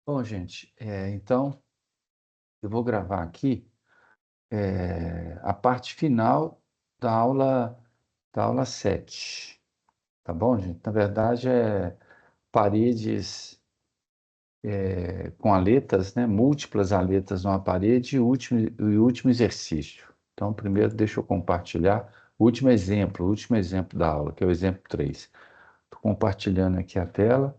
Bom, gente, então eu vou gravar aqui a parte final da aula 7, tá bom, gente? Na verdade, paredes com aletas, né? Múltiplas aletas numa parede e o último exercício. Então, primeiro, deixa eu compartilhar o último exemplo da aula, que é o exemplo 3. Estou compartilhando aqui a tela,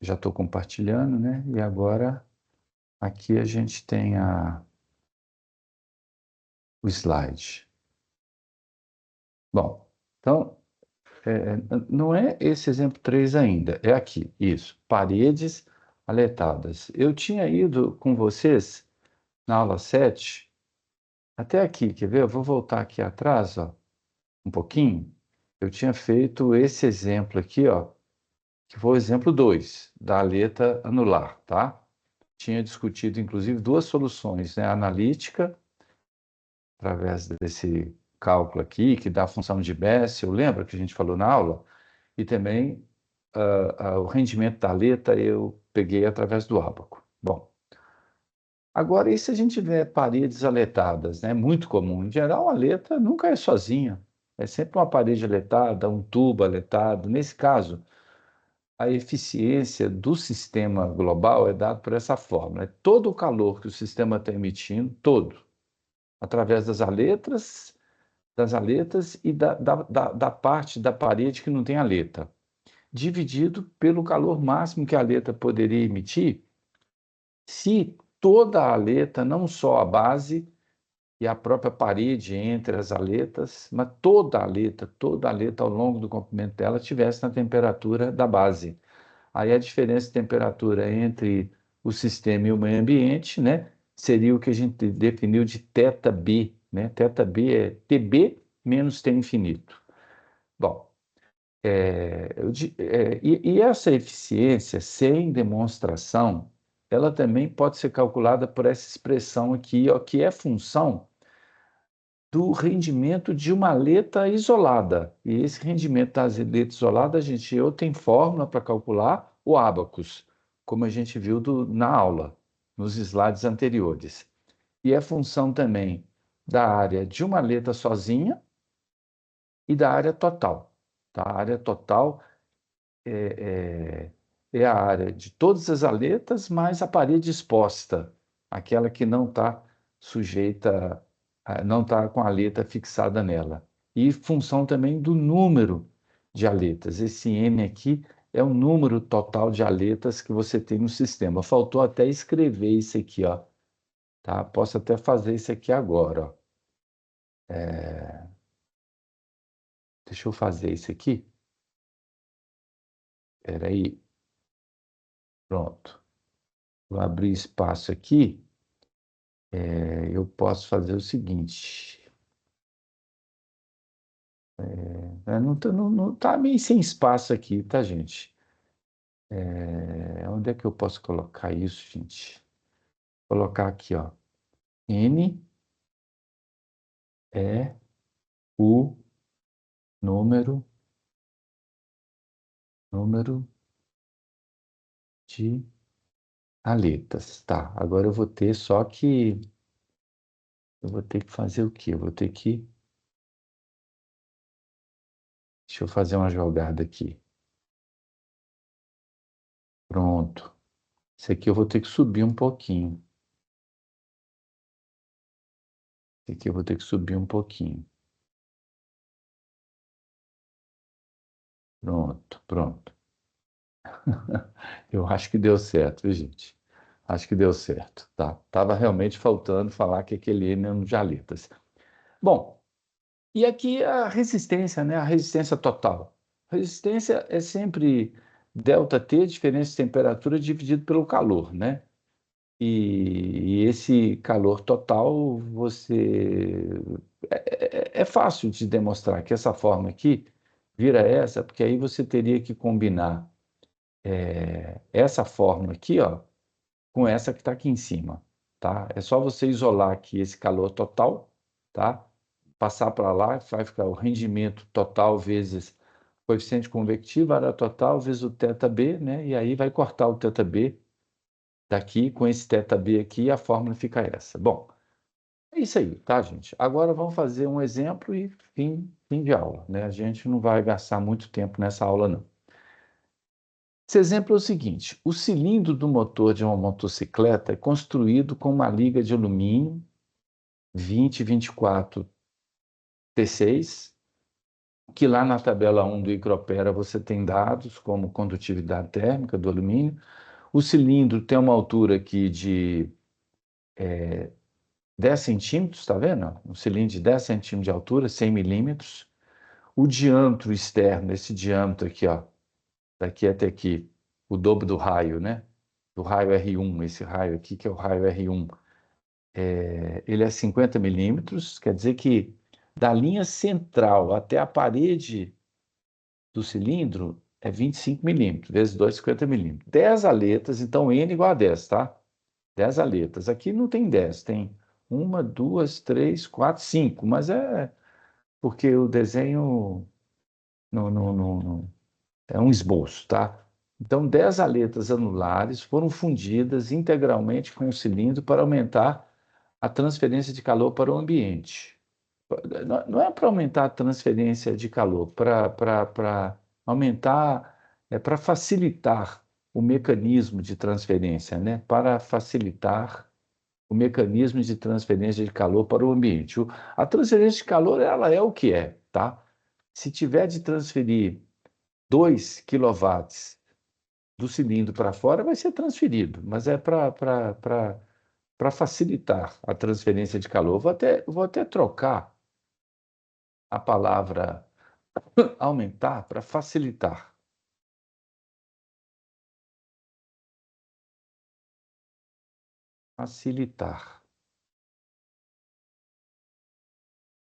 já estou compartilhando, né? E agora, aqui a gente tem o slide. Bom, então, não é esse exemplo 3 ainda, é aqui, isso, paredes aletadas. Eu tinha ido com vocês na aula 7 até aqui, quer ver? Eu vou voltar aqui atrás, ó, um pouquinho. Eu tinha feito esse exemplo aqui, ó, que foi o exemplo 2 da aleta anular, tá? Tinha discutido, inclusive, duas soluções, né? A analítica, através desse cálculo aqui, que dá a função de Bessel, lembra que a gente falou na aula? E também o rendimento da aleta eu peguei através do ábaco. Bom, agora e se a gente tiver paredes aletadas, né? Muito comum. Em geral, a aleta nunca é sozinha. É sempre uma parede aletada, um tubo aletado. Nesse caso, a eficiência do sistema global é dada por essa fórmula. É todo o calor que o sistema está emitindo, todo, através das aletas e da parte da parede que não tem aleta, dividido pelo calor máximo que a aleta poderia emitir se toda a aleta, não só a base e a própria parede entre as aletas, mas toda a aleta ao longo do comprimento dela estivesse na temperatura da base. Aí a diferença de temperatura entre o sistema e o meio ambiente, né, seria o que a gente definiu de θB, né? θB é TB menos T infinito. Bom, e essa eficiência, sem demonstração, ela também pode ser calculada por essa expressão aqui, ó, que é função do rendimento de uma aleta isolada. E esse rendimento da aleta isolada, a gente eu tenho fórmula para calcular o ábacos, como a gente viu na aula, nos slides anteriores. E é função também da área de uma aleta sozinha e da área total. Tá? A área total é a área de todas as aletas, mais a parede exposta, aquela que não está sujeita, não está com a aleta fixada nela. E função também do número de aletas. Esse N aqui é o número total de aletas que você tem no sistema. Faltou até escrever isso aqui, ó. Tá? Posso até fazer isso aqui agora, ó. Deixa eu fazer isso aqui. Espera aí. Pronto. Vou abrir espaço aqui. Eu posso fazer o seguinte. Não, não tá meio sem espaço aqui, tá, gente? Onde é que eu posso colocar isso, gente? Colocar aqui, ó. N é o número de aletas. Tá, agora eu vou ter só que... Eu vou ter que fazer o quê? Eu vou ter que... Deixa eu fazer uma jogada aqui. Pronto. Isso aqui eu vou ter que subir um pouquinho. Isso aqui eu vou ter que subir um pouquinho. Pronto, pronto. Eu acho que deu certo, viu, gente? Acho que deu certo, tá? Tava realmente faltando falar que aquele N é um de aletas. Bom, e aqui a resistência, né? A resistência total. Resistência é sempre ΔT, diferença de temperatura, dividido pelo calor, né? E esse calor total, é fácil de demonstrar que essa forma aqui vira essa, porque aí você teria que combinar essa fórmula aqui, ó, com essa que está aqui em cima, tá? É só você isolar aqui esse calor total, tá? Passar para lá, vai ficar o rendimento total vezes coeficiente convectivo, área total vezes o θB, né? E aí vai cortar o θB daqui com esse θB aqui e a fórmula fica essa. Bom, é isso aí, tá, gente? Agora vamos fazer um exemplo e fim de aula, né? A gente não vai gastar muito tempo nessa aula, não. Esse exemplo é o seguinte: o cilindro do motor de uma motocicleta é construído com uma liga de alumínio 2024 T6, que lá na tabela 1 do Icropera você tem dados como condutividade térmica do alumínio. O cilindro tem uma altura aqui de 10 centímetros, tá vendo? Um cilindro de 10 centímetros de altura, 100 milímetros. O diâmetro externo, esse diâmetro aqui, ó, daqui até aqui, o dobro do raio, né? Do raio R1, esse raio aqui, que é o raio R1, ele é 50 milímetros, quer dizer que da linha central até a parede do cilindro é 25 milímetros, vezes 2, 50 milímetros. 10 aletas, então N igual a 10, tá? 10 aletas. Aqui não tem 10, tem uma, duas, três, quatro, cinco, mas é porque o desenho é um esboço, tá? Então, 10 aletas anulares foram fundidas integralmente com o cilindro para aumentar a transferência de calor para o ambiente. Não é para aumentar a transferência de calor, para aumentar, para facilitar o mecanismo de transferência, né? Para facilitar o mecanismo de transferência de calor para o ambiente. A transferência de calor, ela é o que é, tá? Se tiver de transferir 2 quilowatts do cilindro para fora, vai ser transferido, mas é para facilitar a transferência de calor. Vou até trocar a palavra aumentar para facilitar. Facilitar.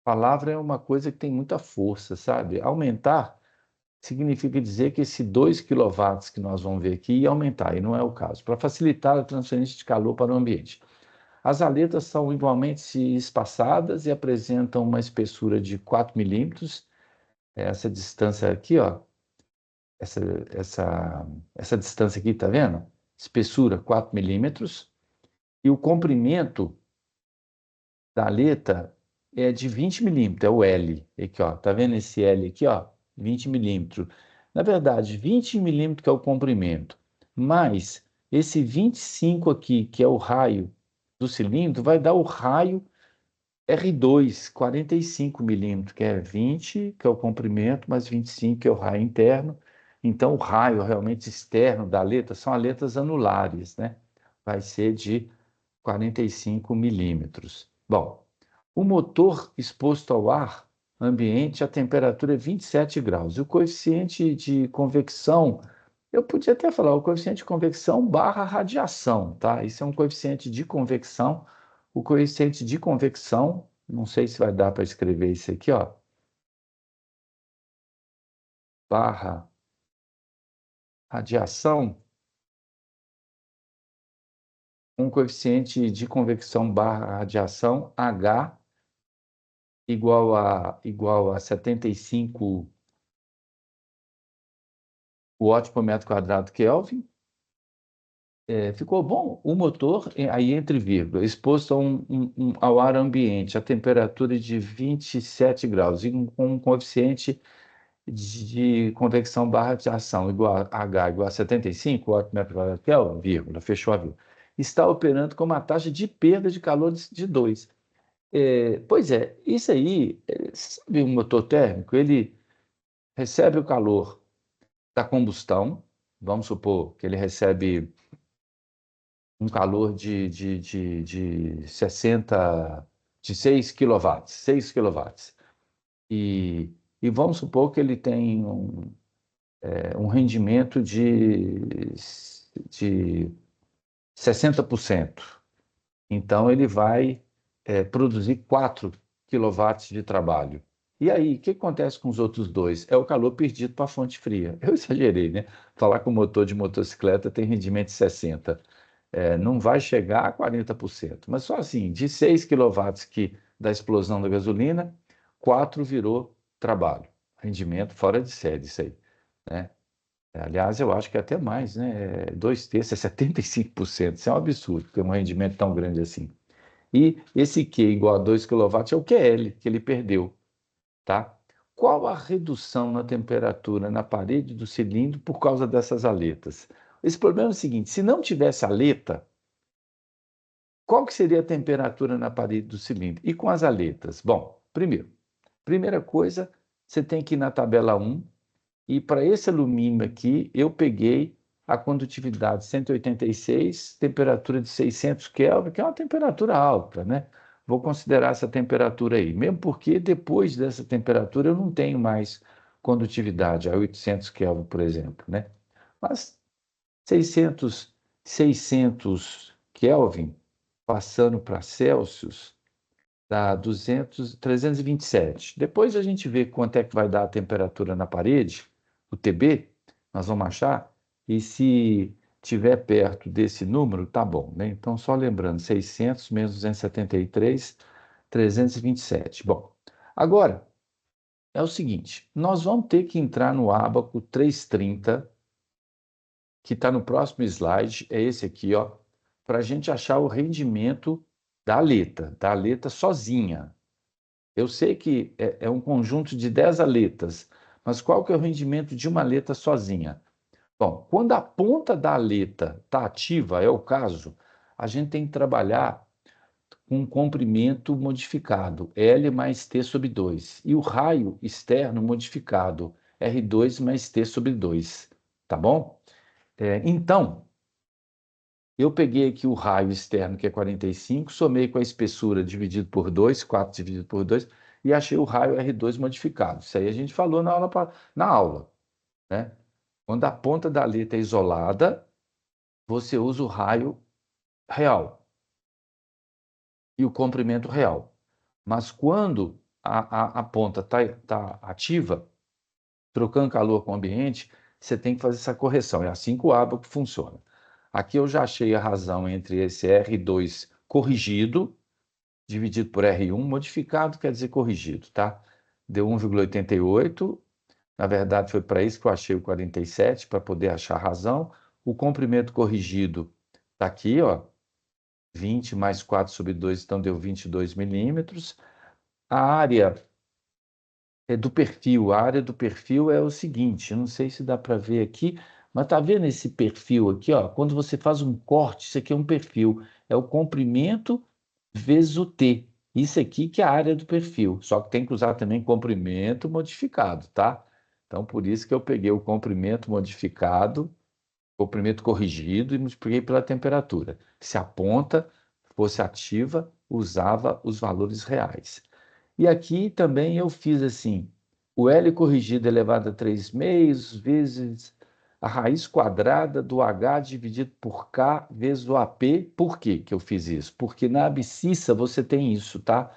Palavra é uma coisa que tem muita força, sabe? Aumentar significa dizer que esse 2 quilowatts que nós vamos ver aqui ia aumentar, e não é o caso. Para facilitar a transferência de calor para o ambiente. As aletas são igualmente espaçadas e apresentam uma espessura de 4 milímetros. Essa distância aqui, ó, essa, essa, essa distância aqui, tá vendo? Espessura 4 milímetros. E o comprimento da aleta é de 20 milímetros, é o L. Aqui, ó, tá vendo esse L aqui, ó? 20 milímetros. Na verdade, 20 milímetros que é o comprimento, mais esse 25 aqui, que é o raio do cilindro, vai dar o raio R2, 45 milímetros, que é 20, que é o comprimento, mais 25, que é o raio interno. Então, o raio realmente externo da aleta são aletas anulares, né? Vai ser de 45 milímetros. Bom, o motor exposto ao ar ambiente, a temperatura é 27 graus. E o coeficiente de convecção, eu podia até falar o coeficiente de convecção barra radiação, tá? Isso é um coeficiente de convecção. O coeficiente de convecção, não sei se vai dar para escrever isso aqui, ó, barra radiação, um coeficiente de convecção barra radiação, H igual a 75 watts por metro quadrado Kelvin. Ficou bom? O motor, aí entre vírgula, exposto ao ar ambiente, a temperatura de 27 graus, e com um coeficiente de convecção barra radiação igual a H igual a 75 watts por metro quadrado Kelvin, vírgula, fechou a vírgula. Está operando com uma taxa de perda de calor de 2. Pois é, isso aí, sabe um motor térmico, ele recebe o calor da combustão, vamos supor que ele recebe um calor de 60, de 6 quilowatts, 6 quilowatts. E vamos supor que ele tem um rendimento de 60%. Então, ele vai produzir 4 quilowatts de trabalho. E aí, o que acontece com os outros dois? É o calor perdido para a fonte fria. Eu exagerei, né? Falar que o motor de motocicleta tem rendimento de 60. Não vai chegar a 40%, mas só assim, de 6 quilowatts da explosão da gasolina, 4 virou trabalho, rendimento fora de série, isso aí, né? Aliás, eu acho que é até mais, né? 2/3, é 75%. Isso é um absurdo, ter um rendimento tão grande assim. E esse Q igual a 2 kW é o QL, que ele perdeu, tá? Qual a redução na temperatura na parede do cilindro por causa dessas aletas? Esse problema é o seguinte, se não tivesse aleta, qual que seria a temperatura na parede do cilindro? E com as aletas? Bom, primeira coisa, você tem que ir na tabela 1, e para esse alumínio aqui, eu peguei a condutividade 186, temperatura de 600 Kelvin, que é uma temperatura alta, né? Vou considerar essa temperatura aí, mesmo porque depois dessa temperatura eu não tenho mais condutividade a 800 Kelvin, por exemplo, né? Mas 600 Kelvin, passando para Celsius, dá 327. Depois a gente vê quanto é que vai dar a temperatura na parede, o TB, nós vamos achar, e se tiver perto desse número, tá bom, né? Então, só lembrando, 600 menos 273, 327. Bom, agora, é o seguinte, nós vamos ter que entrar no ábaco 330, que está no próximo slide, é esse aqui, ó, para a gente achar o rendimento da aleta sozinha. Eu sei que é um conjunto de 10 aletas, mas qual que é o rendimento de uma aleta sozinha? Bom, quando a ponta da aleta está ativa, é o caso, a gente tem que trabalhar com um comprimento modificado, L mais T sobre 2, e o raio externo modificado, R2 mais T sobre 2, tá bom? Então, eu peguei aqui o raio externo, que é 45, somei com a espessura dividido por 2, 4 dividido por 2, e achei o raio R2 modificado. Isso aí a gente falou na aula, né? Quando a ponta da letra é isolada, você usa o raio real e o comprimento real. Mas quando a ponta tá ativa, trocando calor com o ambiente, você tem que fazer essa correção. É assim que o ábaco funciona. Aqui eu já achei a razão entre esse R2 corrigido, dividido por R1, modificado quer dizer corrigido, tá? Deu 1,88. Na verdade, foi para isso que eu achei o 47, para poder achar a razão. O comprimento corrigido está aqui, ó, 20 mais 4 sobre 2, então deu 22 milímetros. A área do perfil, a área do perfil é o seguinte, eu não sei se dá para ver aqui, mas tá vendo esse perfil aqui, ó? Quando você faz um corte, isso aqui é um perfil, é o comprimento vezes o T. Isso aqui que é a área do perfil, só que tem que usar também comprimento modificado, tá? Então, por isso que eu peguei o comprimento modificado, comprimento corrigido e multipliquei pela temperatura. Se a ponta fosse ativa, usava os valores reais. E aqui também eu fiz assim, o L corrigido elevado a 3 meios vezes a raiz quadrada do H dividido por K vezes o AP. Por que que eu fiz isso? Porque na abscissa você tem isso, tá?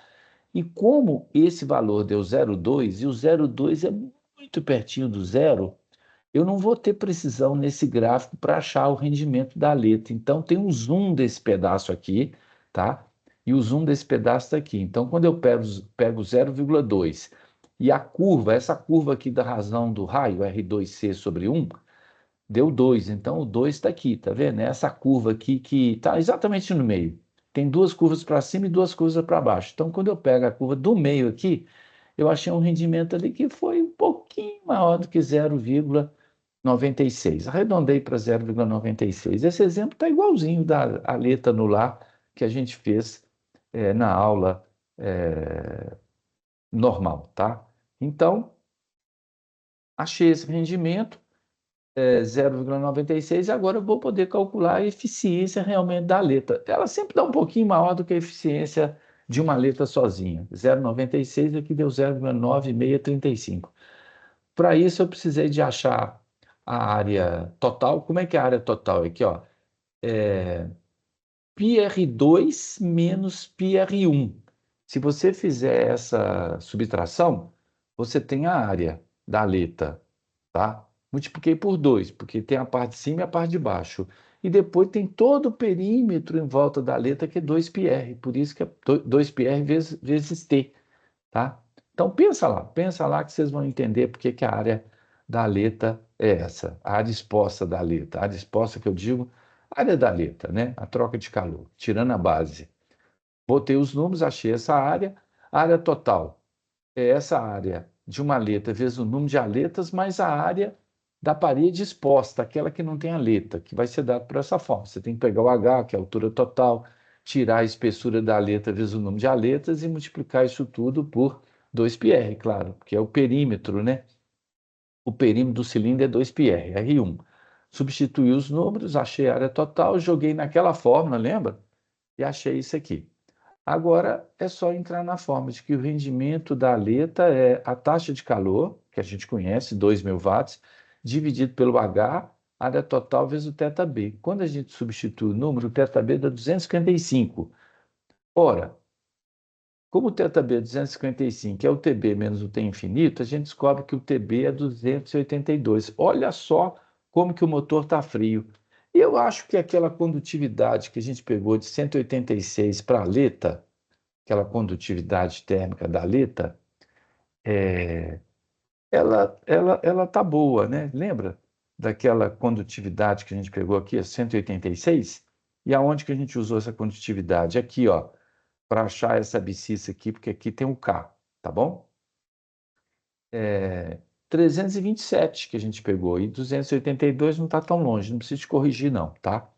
E como esse valor deu 0,2 e o 0,2 é muito pertinho do zero, eu não vou ter precisão nesse gráfico para achar o rendimento da letra. Então, tem um zoom desse pedaço aqui, tá? E o zoom desse pedaço está aqui. Então, quando eu pego 0,2 e a curva, essa curva aqui da razão do raio, R2C sobre 1, deu 2. Então, o 2 está aqui, tá vendo? É essa curva aqui que está exatamente no meio. Tem duas curvas para cima e duas curvas para baixo. Então, quando eu pego a curva do meio aqui, eu achei um rendimento ali que foi um pouquinho maior do que 0,96. Arredondei para 0,96. Esse exemplo está igualzinho da aleta anular que a gente fez na aula normal, tá? Então, achei esse rendimento, 0,96, e agora eu vou poder calcular a eficiência realmente da aleta. Ela sempre dá um pouquinho maior do que a eficiência de uma aleta sozinha. 0,96 aqui deu 0,9635. Para isso, eu precisei de achar a área total. Como é que é a área total? Aqui, ó, πr2 menos πr1. Se você fizer essa subtração, você tem a área da aleta, tá? Multipliquei por 2, porque tem a parte de cima e a parte de baixo. E depois tem todo o perímetro em volta da aleta, que é 2πr. Por isso que é 2πr vezes t, tá? Então, pensa lá que vocês vão entender porque que a área da aleta é essa, a área exposta da aleta. A área exposta que eu digo, a área da aleta, né? A troca de calor, tirando a base. Botei os números, achei essa área. A área total é essa área de uma aleta vezes o número de aletas, mais a área da parede exposta, aquela que não tem aleta, que vai ser dado por essa forma. Você tem que pegar o H, que é a altura total, tirar a espessura da aleta vezes o número de aletas e multiplicar isso tudo por 2πr, claro, porque é o perímetro, né? O perímetro do cilindro é 2πr, R1. Substituí os números, achei a área total, joguei naquela fórmula, lembra? E achei isso aqui. Agora é só entrar na forma de que o rendimento da aleta é a taxa de calor, que a gente conhece, 2.000 watts, dividido pelo H, área total vezes o θB. Quando a gente substitui o número, o θB dá 255. Ora, como o θB é 255 é o TB menos o T infinito, a gente descobre que o TB é 282. Olha só como que o motor está frio. Eu acho que aquela condutividade que a gente pegou de 186 para a aleta, aquela condutividade térmica da aleta, ela tá boa, né? Lembra daquela condutividade que a gente pegou aqui, a 186? E aonde que a gente usou essa condutividade? Aqui, ó, para achar essa abscissa aqui, porque aqui tem um K, tá bom? 327 que a gente pegou, e 282 não está tão longe, não precisa te corrigir não, tá?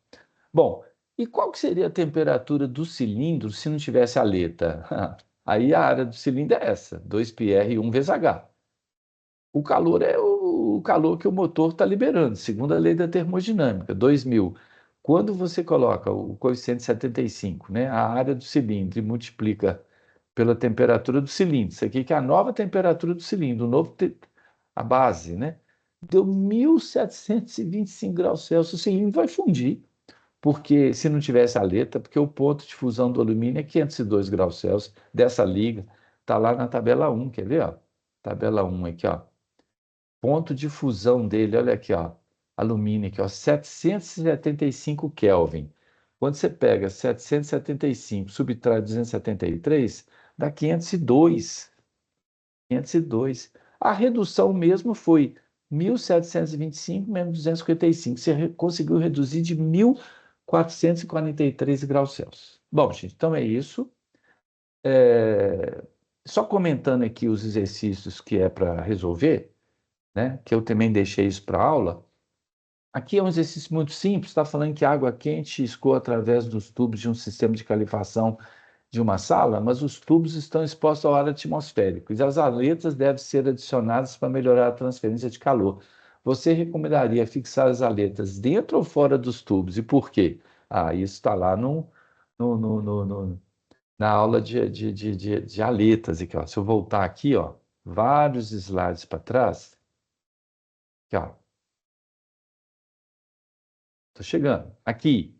Bom, e qual que seria a temperatura do cilindro se não tivesse aleta? Aí a área do cilindro é essa, 2πr 1 vezes H. O calor é o calor que o motor está liberando, segundo a lei da termodinâmica, 2.000. Quando você coloca o coeficiente 75, né, a área do cilindro, e multiplica pela temperatura do cilindro, isso aqui que é a nova temperatura do cilindro, a base, né, deu 1.725 graus Celsius, o cilindro vai fundir, porque se não tivesse aleta, porque o ponto de fusão do alumínio é 502 graus Celsius dessa liga, está lá na tabela 1, quer ver? Ó? Tabela 1 aqui, ó. Ponto de fusão dele, olha aqui, ó. Alumínio aqui, ó, 775 Kelvin. Quando você pega 775, subtrai 273, dá 502. 502. A redução mesmo foi 1.725 menos 255. Você conseguiu reduzir de 1.443 graus Celsius. Bom, gente, então é isso. Só comentando aqui os exercícios que é para resolver, né? Que eu também deixei isso para aula. Aqui é um exercício muito simples, está falando que a água quente escoa através dos tubos de um sistema de calefação de uma sala, mas os tubos estão expostos ao ar atmosférico e as aletas devem ser adicionadas para melhorar a transferência de calor. Você recomendaria fixar as aletas dentro ou fora dos tubos e por quê? Ah, isso está lá no, no, no, no- na aula de aletas. Aqui, ó. Se eu voltar aqui, ó, vários slides para trás, aqui, ó, estou chegando. Aqui,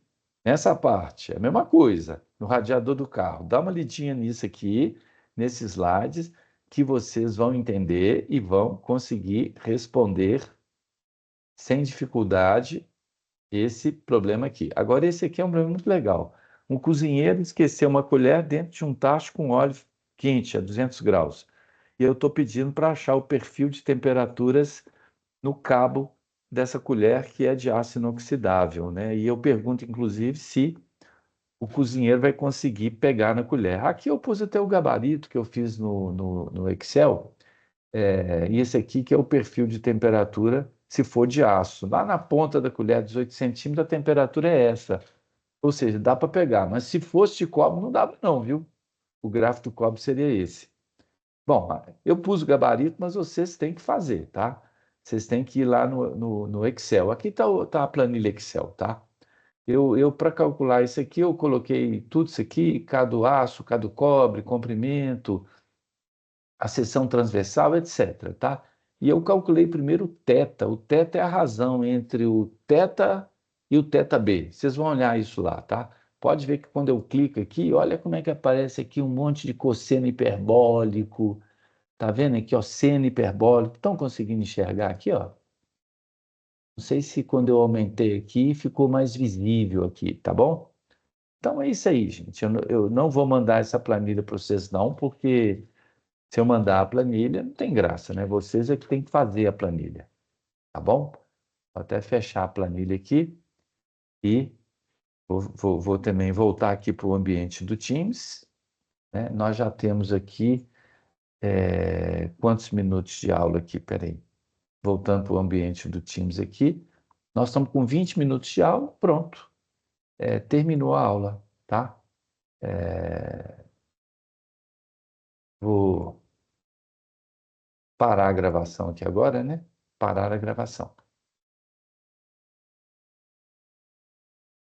nessa parte, é a mesma coisa, no radiador do carro. Dá uma lidinha nisso aqui, nesses slides, que vocês vão entender e vão conseguir responder sem dificuldade esse problema aqui. Agora, esse aqui é um problema muito legal. Um cozinheiro esqueceu uma colher dentro de um tacho com óleo quente, a 200 graus. E eu estou pedindo para achar o perfil de temperaturas no cabo dessa colher que é de aço inoxidável, né? E eu pergunto, inclusive, se o cozinheiro vai conseguir pegar na colher. Aqui eu pus até o gabarito que eu fiz no Excel, e esse aqui que é o perfil de temperatura se for de aço. Lá na ponta da colher, 18 centímetros, a temperatura é essa. Ou seja, dá para pegar, mas se fosse de cobre, não dava não, viu? O gráfico do cobre seria esse. Bom, eu pus o gabarito, mas vocês têm que fazer, tá? Vocês têm que ir lá no Excel. Aqui está tá a planilha Excel, tá? Eu para calcular isso aqui, eu coloquei tudo isso aqui, cada aço, cada cobre, comprimento, a seção transversal, etc, tá? E eu calculei primeiro o θ. O θ é a razão entre o θ e o θB. Vocês vão olhar isso lá, tá? Pode ver que quando eu clico aqui, olha como é que aparece aqui um monte de cosseno hiperbólico. Tá vendo aqui, ó, seno hiperbólico. Estão conseguindo enxergar aqui, ó? Não sei se quando eu aumentei aqui ficou mais visível aqui, tá bom? Então é isso aí, gente. Eu não vou mandar essa planilha para vocês não, porque Se eu mandar a planilha, não tem graça, né? Vocês é que tem que fazer a planilha, tá bom? Vou até fechar a planilha aqui e vou também voltar aqui para o ambiente do Teams, né? Nós já temos aqui quantos minutos de aula aqui? Peraí. Voltando para o ambiente do Teams aqui. Nós estamos com 20 minutos de aula, pronto. Terminou a aula, tá? Vou parar a gravação aqui agora, né? Parar a gravação.